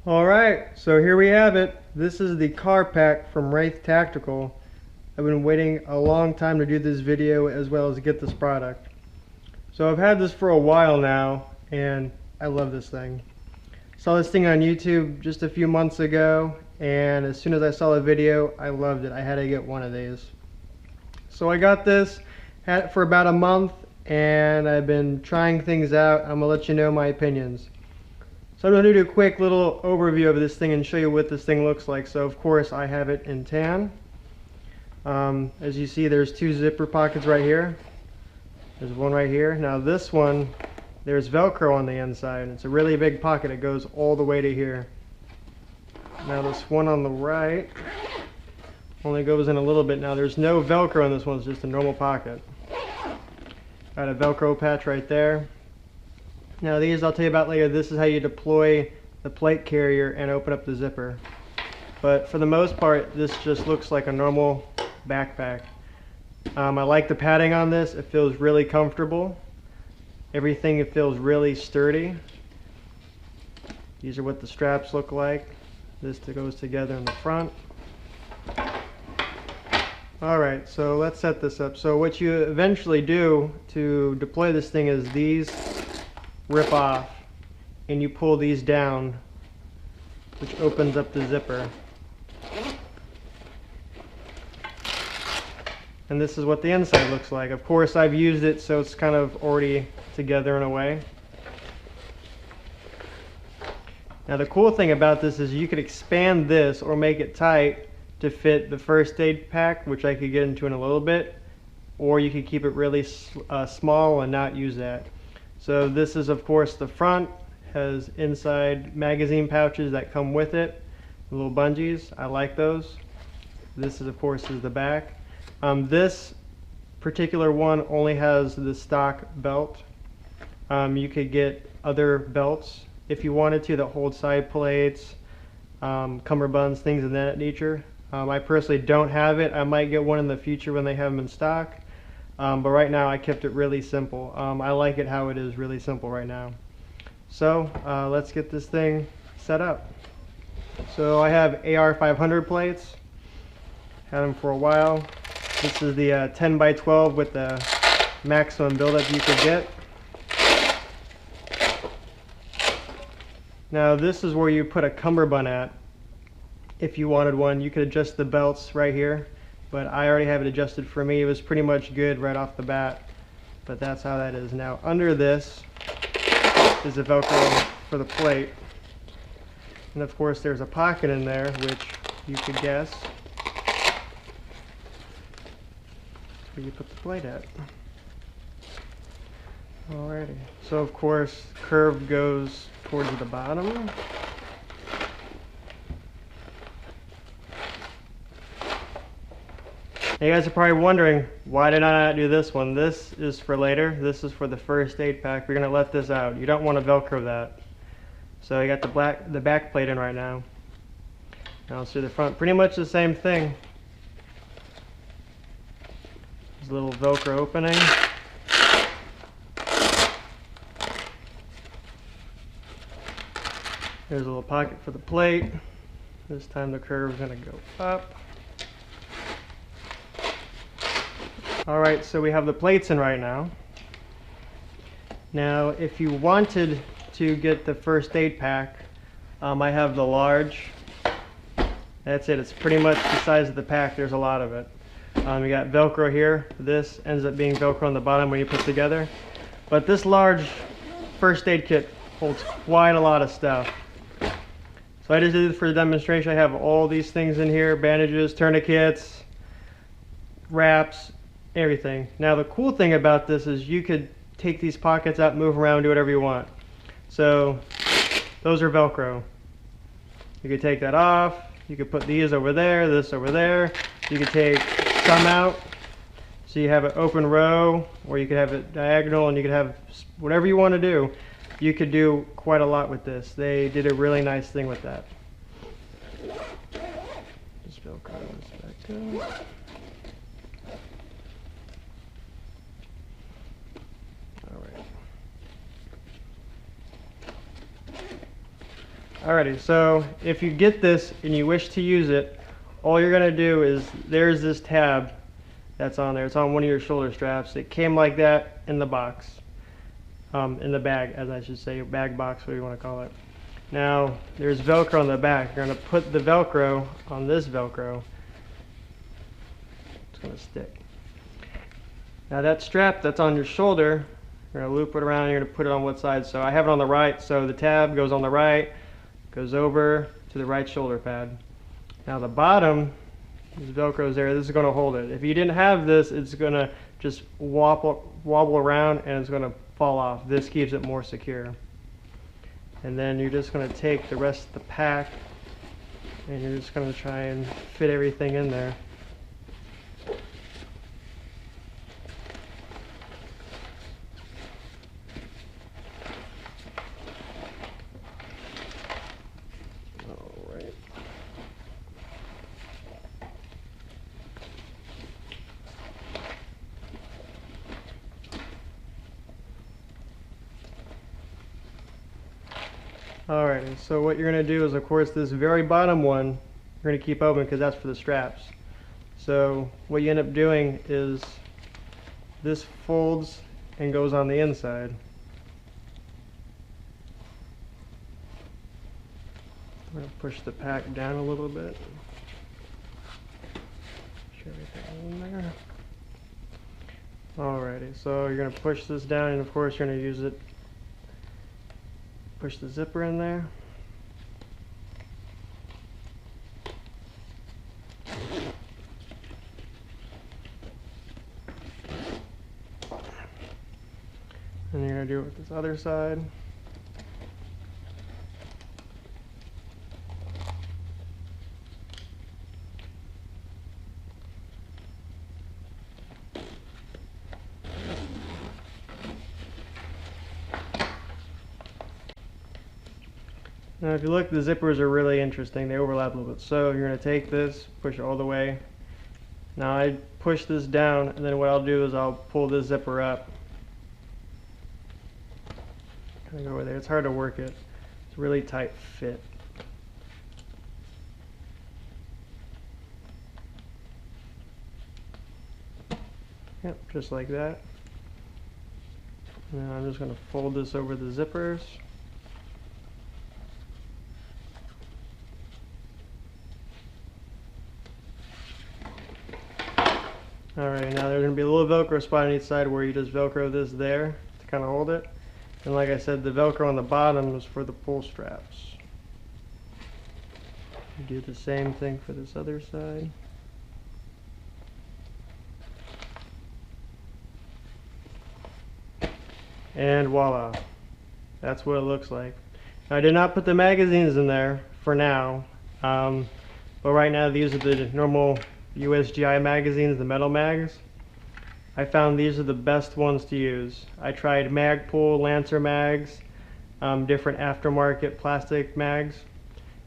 Alright, so here we have it. This is the CARR pack from Wraith Tactical. I've been waiting a long time to do this video as well as get this product. So I've had this for a while now and I love this thing. Saw this thing on YouTube just a few months ago, and as soon as I saw the video I loved it. I had to get one of these. So I got this, had it for about a month, and I've been trying things out. I'm going to let you know my opinions. So I'm going to do a quick little overview of this thing and show you what this thing looks like. So of course I have it in tan. As you see, there's two zipper pockets right here. There's one right here. Now this one, there's Velcro on the inside. It's a really big pocket. It goes all the way to here. Now this one on the right only goes in a little bit. Now there's no Velcro in this one. It's just a normal pocket. Got a Velcro patch right there. Now these I'll tell you about later. This is how you deploy the plate carrier and open up the zipper. But for the most part, this just looks like a normal backpack. I like the padding on this. It feels really comfortable. Everything, it feels really sturdy. These are what the straps look like. This goes together in the front. Alright, so let's set this up. So what you eventually do to deploy this thing is these rip off and you pull these down, which opens up the zipper. And this is what the inside looks like. Of course I've used it so it's kind of already together in a way. Now the cool thing about this is you could expand this or make it tight to fit the first aid pack, which I could get into in a little bit, or you could keep it really small and not use that. So this is of course the front, has inside magazine pouches that come with it, little bungees. I like those. This is of course is the back. This particular one only has the stock belt. You could get other belts if you wanted to that hold side plates, cummerbunds, things of that nature. I personally don't have it. I might get one in the future when they have them in stock. But right now I kept it really simple. I like it how it is, really simple right now. So let's get this thing set up. So I have AR 500 plates. Had them for a while. This is the 10 by 12 with the maximum buildup you could get. Now this is where you put a cummerbund at. If you wanted one, you could adjust the belts right here, but I already have it adjusted for me. It was pretty much good right off the bat, but that's how that is. Now under this is a Velcro for the plate, and of course there's a pocket in there, which you could guess where you put the plate at. Alrighty, so of course curve goes towards the bottom. Now you guys are probably wondering, why did I not do this one? This is for later. This is for the first aid pack. We're going to let this out. You don't want to Velcro that. So you got the back plate in right now. Now let's do the front. Pretty much the same thing. There's a little Velcro opening. There's a little pocket for the plate. This time the curve is going to go up. Alright, so we have the plates in right now. Now if you wanted to get the first aid pack, I have the large. That's it. It's pretty much the size of the pack. There's a lot of it. You got Velcro here. This ends up being Velcro on the bottom when you put it together. But this large first aid kit holds quite a lot of stuff. So I just did it for the demonstration. I have all these things in here: bandages, tourniquets, wraps, everything. Now the cool thing about this is you could take these pockets out, move around, do whatever you want. So those are Velcro. You could take that off. You could put these over there, this over there. You could take some out, so you have an open row, or you could have it diagonal, and you could have whatever you want to do. You could do quite a lot with this. They did a really nice thing with that. Just Velcro this back down. Alrighty, so if you get this and you wish to use it, all you're going to do is, there's this tab that's on there. It's on one of your shoulder straps. It came like that in the box. In the bag, as I should say, bag box, whatever you want to call it. Now, there's Velcro on the back. You're going to put the Velcro on this Velcro. It's going to stick. Now that strap that's on your shoulder, you're going to loop it around and you're going to put it on what side. So I have it on the right, so the tab goes on the right, goes over to the right shoulder pad. Now the bottom, this Velcro's there, this is going to hold it. If you didn't have this, it's going to just wobble around and it's going to fall off. This keeps it more secure. And then you're just going to take the rest of the pack and you're just going to try and fit everything in there. Alrighty, so what you're going to do is, of course, this very bottom one you're going to keep open because that's for the straps. So what you end up doing is this folds and goes on the inside. I'm going to push the pack down a little bit. Push everything in there. Alrighty, so you're going to push this down and of course you're going to use it. Push the zipper in there. And you're going to do it with this other side. Now if you look, the zippers are really interesting. They overlap a little bit. So you're going to take this, push it all the way. Now I push this down, and then what I'll do is I'll pull this zipper up. Kind of go over there. It's hard to work it. It's a really tight fit. Yep, just like that. And I'm just going to fold this over the zippers. Alright, now there's going to be a little Velcro spot on each side where you just Velcro this there to kind of hold it. And like I said, the Velcro on the bottom is for the pull straps. Do the same thing for this other side. And voila, that's what it looks like. Now, I did not put the magazines in there for now, but right now these are the normal USGI magazines, the metal mags. I found these are the best ones to use. I tried Magpul, Lancer mags, different aftermarket plastic mags,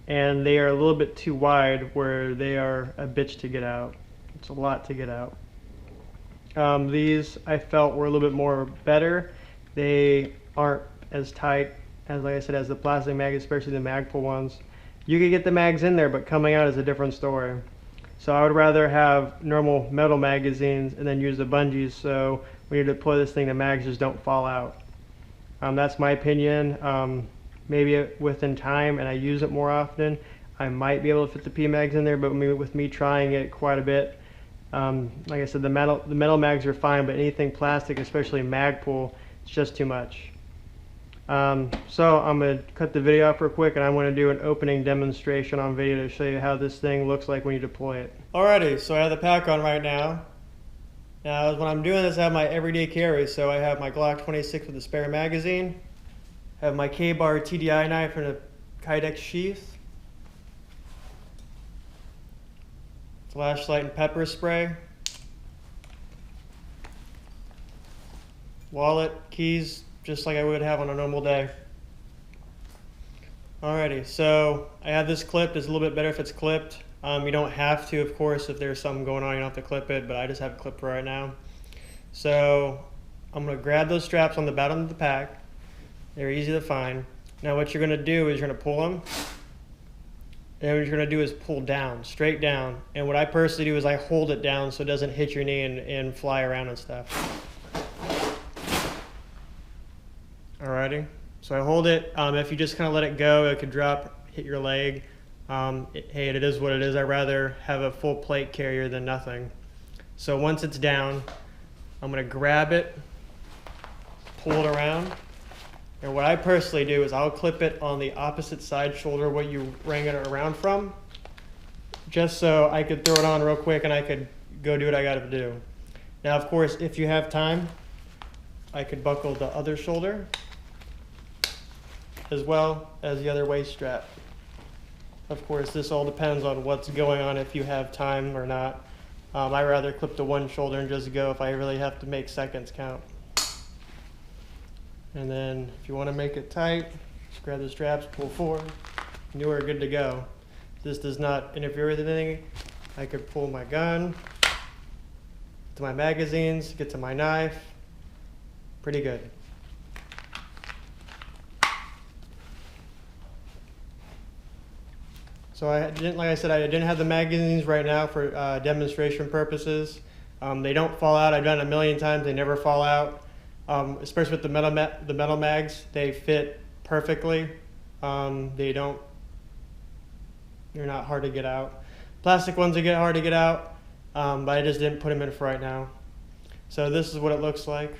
and they are a little bit too wide where they are a bitch to get out. It's a lot to get out. These I felt were a little bit more better. They aren't as tight as, like I said, as the plastic mags, especially the Magpul ones. You could get the mags in there, but coming out is a different story. So I would rather have normal metal magazines and then use the bungees so when you deploy this thing, the mags just don't fall out. That's my opinion. Maybe within time and I use it more often, I might be able to fit the P mags in there, but with me trying it quite a bit, like I said, the metal mags are fine, but anything plastic, especially Magpul, it's just too much. So I'm going to cut the video off real quick and I'm going to do an opening demonstration on video to show you how this thing looks like when you deploy it. Alrighty, so I have the pack on right now. Now when I'm doing this, I have my everyday carry, so I have my Glock 26 with a spare magazine, I have my CARR TDI knife and a Kydex sheath, flashlight and pepper spray, wallet, keys, just like I would have on a normal day. Alrighty, so I have this clipped. It's a little bit better if it's clipped. You don't have to, of course, if there's something going on, you don't have to clip it, but I just have it clipped for right now. So I'm going to grab those straps on the bottom of the pack. They're easy to find. Now what you're going to do is you're going to pull them, and what you're going to do is pull down, straight down. And what I personally do is I hold it down so it doesn't hit your knee and fly around and stuff. Alrighty, so I hold it. If you just kind of let it go, it could drop, hit your leg. Hey, it is what it is. I'd rather have a full plate carrier than nothing. So once it's down, I'm going to grab it, pull it around. And what I personally do is I'll clip it on the opposite side shoulder what you rang it around from, just so I could throw it on real quick and I could go do what I got to do. Now, of course, if you have time, I could buckle the other shoulder as well as the other waist strap. Of course, this all depends on what's going on, if you have time or not. I'd rather clip the one shoulder and just go if I really have to make seconds count. And then if you want to make it tight, just grab the straps, pull forward, and you are good to go. This does not interfere with anything. I could pull my gun, to my magazines, get to my knife. Pretty good. So I didn't, like I said, I didn't have the magazines right now for demonstration purposes. They don't fall out. I've done it a million times. They never fall out. Especially with the metal mags, they fit perfectly. They're not hard to get out. Plastic ones get hard to get out, but I just didn't put them in for right now. So this is what it looks like.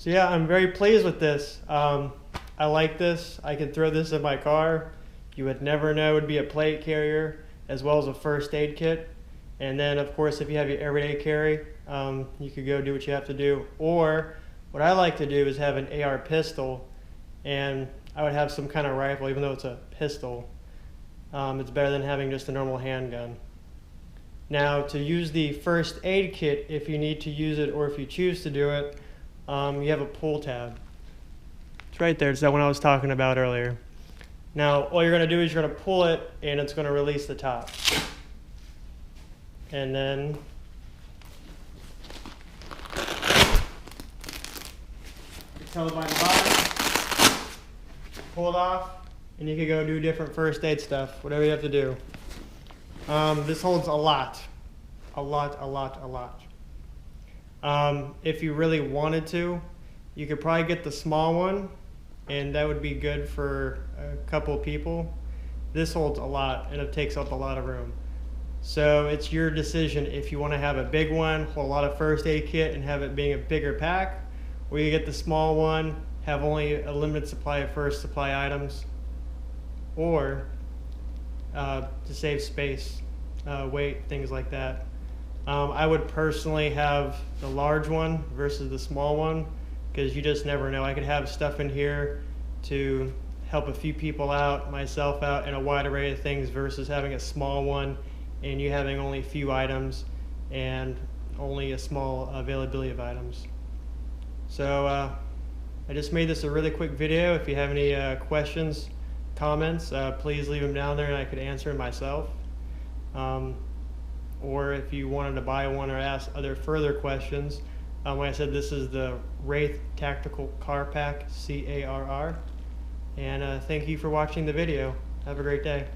So yeah, I'm very pleased with this. I like this. I could throw this in my car. You would never know it would be a plate carrier as well as a first aid kit. And then of course, if you have your everyday carry, you could go do what you have to do. Or what I like to do is have an AR pistol, and I would have some kind of rifle, even though it's a pistol. It's better than having just a normal handgun. Now, to use the first aid kit, if you need to use it or if you choose to do it, you have a pull tab. It's right there. It's that one I was talking about earlier. Now, all you're going to do is you're going to pull it, and it's going to release the top. And then it's held by the bottom. Pull it off, and you can go do different first aid stuff, whatever you have to do. This holds a lot. If you really wanted to, you could probably get the small one, and that would be good for a couple of people. This holds a lot, and it takes up a lot of room. So it's your decision if you want to have a big one, hold a lot of first aid kit, and have it being a bigger pack, or you get the small one, have only a limited supply of first supply items, or to save space, weight, things like that. I would personally have the large one versus the small one, because you just never know. I could have stuff in here to help a few people out, myself out, and a wide array of things versus having a small one and you having only a few items and only a small availability of items. So I just made this a really quick video. If you have any questions, comments, please leave them down there and I could answer them myself. Or if you wanted to buy one or ask other further questions, like I said, this is the Wraith Tactical Car Pack, CARR. And thank you for watching the video. Have a great day.